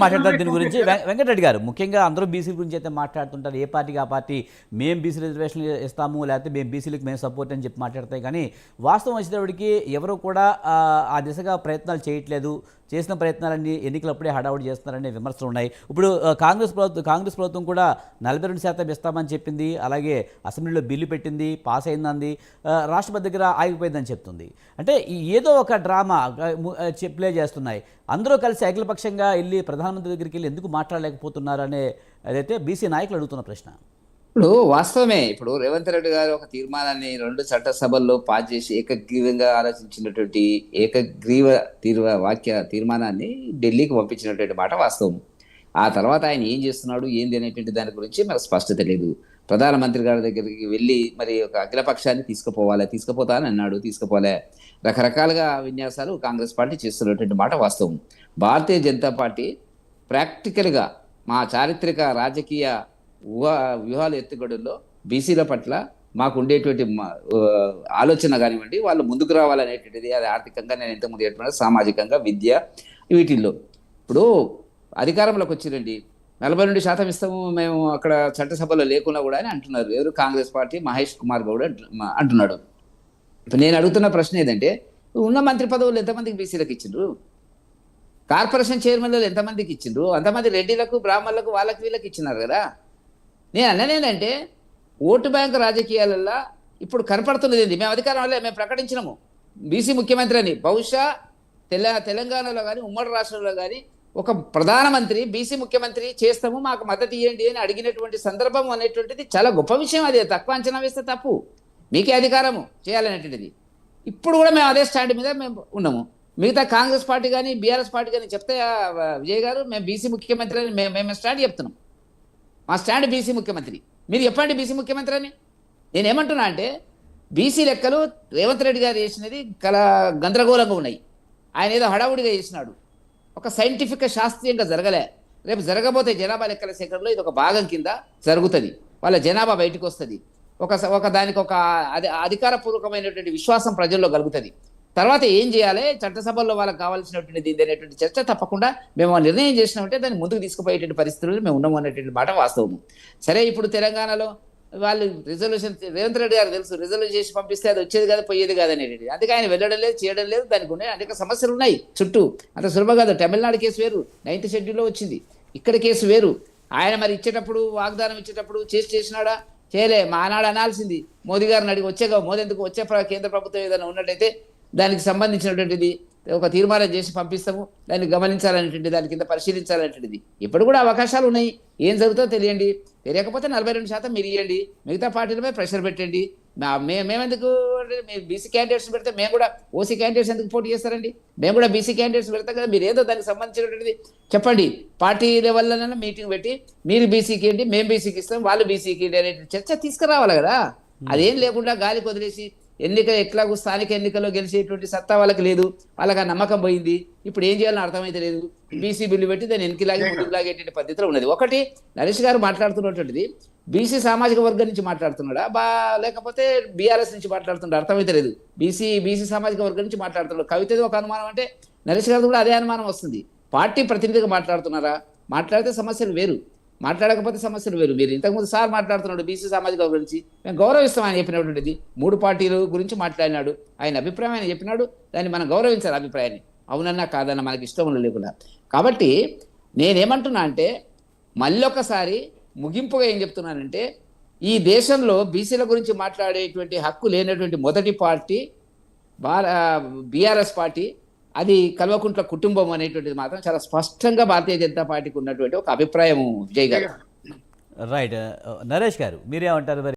మాట్లాడతారు దీని గురించి. వెంకటరెడ్డి గారు, ముఖ్యంగా అందరూ బీసీ గురించి అయితే మాట్లాడుతుంటారు. ఏ పార్టీకి ఆ పార్టీ మేము బీసీ రిజర్వేషన్లు ఇస్తాము, లేకపోతే మేము బీసీలకు మేము సపోర్ట్ అని చెప్పి మాట్లాడతాయి. కానీ వాస్తవం వచ్చేటప్పటికి ఎవరు కూడా ఆ దిశగా ప్రయత్నాలు చేయట్లేదు. చేసిన ప్రయత్నాలన్నీ ఎన్నికలప్పుడే హడావుడి చేస్తున్నారనే విమర్శలు ఉన్నాయి. ఇప్పుడు కాంగ్రెస్ ప్రభుత్వం కూడా 42% ఇస్తామని చెప్పింది. అలాగే అసెంబ్లీలో బిల్లు పెట్టింది, పాస్ అయిందంది, రాష్ట్రపతి దగ్గర ఆగిపోయిందని చెప్తుంది. అంటే ఏదో ఒక డ్రామా ప్లే చేస్తున్నాయి. అందరూ కలిసి అఖిలపక్షంగా వెళ్ళి ప్రధానమంత్రి దగ్గరికి వెళ్ళి ఎందుకు మాట్లాడలేకపోతున్నారు అనే అదైతే బీసీ నాయకులు అడుగుతున్న ప్రశ్న. ఇప్పుడు వాస్తవమే. ఇప్పుడు రేవంత్ రెడ్డి గారు ఒక తీర్మానాన్ని 2 చట్టసభల్లో పాస్ చేసి ఏకగ్రీవంగా ఆలోచించినటువంటి ఏకగ్రీవ తీర్మానాన్ని ఢిల్లీకి పంపించినటువంటి మాట వాస్తవం. ఆ తర్వాత ఆయన ఏం చేస్తున్నాడు ఏంది అనేటువంటి దాని గురించి మనకు స్పష్టత లేదు. ప్రధానమంత్రి గారి దగ్గరికి వెళ్ళి మరి ఒక అఖిలపక్షాన్ని తీసుకుపోతానని అన్నాడు, తీసుకుపోలే. రకరకాలుగా విన్యాసాలు కాంగ్రెస్ పార్టీ చేస్తున్నటువంటి మాట వాస్తవం. భారతీయ జనతా పార్టీ ప్రాక్టికల్గా మా చారిత్రక రాజకీయ వ్యూహాల ఎత్తుగడుల్లో బీసీల పట్ల మాకు ఉండేటువంటి ఆలోచన కానివ్వండి, వాళ్ళు ముందుకు రావాలనేటువంటిది, అది ఆర్థికంగా నేను ఇంతకుముందు చెప్పిన సామాజికంగా, విద్య, వీటిల్లో. ఇప్పుడు అధికారంలోకి వచ్చిరండి 42% ఇస్తాము మేము అక్కడ చట్టసభలో లేకున్నా కూడా అని అంటున్నారు. ఎవరు? కాంగ్రెస్ పార్టీ మహేష్ కుమార్ గౌడ్ అంటున్నాడు. ఇప్పుడు నేను అడుగుతున్న ప్రశ్న ఏదంటే, ఉన్న మంత్రి పదవులు ఎంతమందికి బీసీలకు ఇచ్చిండ్రు? కార్పొరేషన్ చైర్మన్లు ఎంతమందికి ఇచ్చిండ్రు? అంతమంది రెడ్డిలకు, బ్రాహ్మణులకు, వాళ్ళకి వీళ్ళకి ఇచ్చినారు కదా. నేను అన్నదేంటంటే, ఓటు బ్యాంకు రాజకీయాలల్లో ఇప్పుడు కనపడుతున్నది ఏంటి? మేము అధికారం వల్ల మేము ప్రకటించినాము బీసీ ముఖ్యమంత్రి అని. బహుశా తెలంగాణలో కానీ ఉమ్మడి రాష్ట్రంలో కానీ ఒక ప్రధానమంత్రి బీసీ ముఖ్యమంత్రి చేస్తాము, మాకు మద్దతు ఇవ్వండి అని అడిగినటువంటి సందర్భం అనేటువంటిది చాలా గొప్ప విషయం. అది తక్కువ అంచనా వేస్తే తప్పు. మీకే అధికారము చేయాలనేటువంటిది. ఇప్పుడు కూడా మేము అదే స్టాండ్ మీద మేము ఉన్నాము. మిగతా కాంగ్రెస్ పార్టీ కానీ బీఆర్ఎస్ పార్టీ కానీ చెప్తే విజయ్ గారు మేము బీసీ ముఖ్యమంత్రి అని మేము స్టాండ్ చెప్తున్నాం. మా స్టాండ్ బీసీ ముఖ్యమంత్రి. మీరు చెప్పండి బీసీ ముఖ్యమంత్రి అని. నేనేమంటున్నా అంటే, బీసీ లెక్కలు రేవంత్ రెడ్డి గారు చేసినది గందరగోళంగా ఉన్నాయి. ఆయన ఏదో హడావుడిగా చేసినాడు. ఒక సైంటిఫిక్గా శాస్త్రీయంగా జరగలే. రేపు జరగబోతే జనాభా లెక్కల సేకరణలో ఇది ఒక భాగం కింద జరుగుతుంది. వాళ్ళ జనాభా బయటకు వస్తుంది. దానికి ఒక అధికారపూర్వకమైనటువంటి విశ్వాసం ప్రజల్లో కలుగుతుంది. తర్వాత ఏం చేయాలి, చట్టసభల్లో వాళ్ళకి కావాల్సినటువంటి అనేటువంటి చర్చ తప్పకుండా మేము నిర్ణయం చేసినామంటే దాన్ని ముందుకు తీసుకుపోయేటువంటి పరిస్థితులు మేము ఉన్నాము అనేటువంటి మాట వాస్తవము. సరే, ఇప్పుడు తెలంగాణలో వాళ్ళు రిజల్యూషన్, రేవంత్ రెడ్డి గారు తెలుసు, రిజల్యూషన్ చేసి పంపిస్తే అది వచ్చేది కాదు, పోయేది కాదు అనేది. అందుకే ఆయన వెళ్ళడం లేదు, చేయడం లేదు. దానికి ఉన్నాయి అనేక సమస్యలు ఉన్నాయి చుట్టూ. అంత సులభం కాదు. తమిళనాడు కేసు వేరు, 9th షెడ్యూల్లో వచ్చింది. ఇక్కడ కేసు వేరు. ఆయన మరి ఇచ్చేటప్పుడు, వాగ్దానం ఇచ్చేటప్పుడు చేసినాడా? చేయలే. మా ఆనాడు అనాల్సింది మోదీ గారిని అడిగి మోదీ ఎందుకు వచ్చే కేంద్ర ప్రభుత్వం ఏదైనా ఉన్నట్టయితే దానికి సంబంధించినటువంటిది ఒక తీర్మానం చేసి పంపిస్తాము, దాన్ని గమనించాలనేటువంటి, దాని కింద పరిశీలించాలనేటువంటిది. ఇప్పుడు కూడా అవకాశాలు ఉన్నాయి. ఏం జరుగుతుందో తెలియండి. తెలియకపోతే 42% మీరు ఇవ్వండి. మిగతా పార్టీలపై ప్రెషర్ పెట్టండి. మేమెందుకు బీసీ క్యాండిడేట్స్ పెడితే మేము కూడా ఓసీ క్యాండిడేట్స్ ఎందుకు పోటీ చేస్తారండి? మేము కూడా బీసీ క్యాండిడేట్స్ పెడతాం కదా. మీరు ఏదో దానికి సంబంధించినటువంటిది చెప్పండి. పార్టీ లెవెల్లోనే మీటింగ్ పెట్టి మీరు బీసీకి ఏంటి, మేము బీసీకి ఇస్తాం, వాళ్ళు బీసీకి ఏంటి అనే చర్చ తీసుకురావాలి కదా. అదేం లేకుండా గాలికి వదిలేసి ఎట్లాగూ స్థానిక ఎన్నికల్లో గెలిచేటువంటి సత్తా వాళ్ళకి లేదు. వాళ్ళకి ఆ నమ్మకం పోయింది. ఇప్పుడు ఏం చేయాలని అర్థమైతే లేదు. బీసీ బిల్లు పెట్టి దాన్ని వెనక్కిలాగి ముందుకు లాగేటువంటి పద్ధతిలో ఉన్నది. ఒకటి, నరేష్ గారు మాట్లాడుతున్నటువంటిది బీసీ సామాజిక వర్గం నుంచి మాట్లాడుతున్నాడా లేకపోతే బీఆర్ఎస్ నుంచి మాట్లాడుతున్నాడు అర్థమైతే లేదు. బీసీ సామాజిక వర్గం నుంచి మాట్లాడుతున్నాడు. కవితది ఒక అనుమానం అంటే నరేష్ గారు కూడా అదే అనుమానం వస్తుంది. పార్టీ ప్రతినిధిగా మాట్లాడుతున్నారా? మాట్లాడితే సమస్యలు వేరు, మాట్లాడకపోతే సమస్యలు వేరు. మీరు ఇంతకుముందు సార్ మాట్లాడుతున్నాడు బీసీ సామాజిక వర్గం గురించి, మేము గౌరవిస్తాం ఆయన చెప్పినటువంటిది. 3 పార్టీల గురించి మాట్లాడినాడు. ఆయన అభిప్రాయం ఆయన చెప్పినాడు, దాన్ని మనం గౌరవించాలి. అభిప్రాయాన్ని అవునన్నా కాదన్నా మనకి ఇష్టం లేకుండా. కాబట్టి నేనేమంటున్నా అంటే, మళ్ళొకసారి ముగింపుగా ఏం చెప్తున్నానంటే, ఈ దేశంలో బీసీల గురించి మాట్లాడేటువంటి హక్కు లేనటువంటి మొదటి పార్టీ బీఆర్ఎస్ పార్టీ. అది కల్వకుంట్ల కుటుంబం అనేటువంటిది మాత్రం చాలా స్పష్టంగా భారతీయ జనతా పార్టీకి ఉన్నటువంటి ఒక అభిప్రాయం విజయ్ గారు. రైట్. నరేష్ గారు, మీరేమంటారు?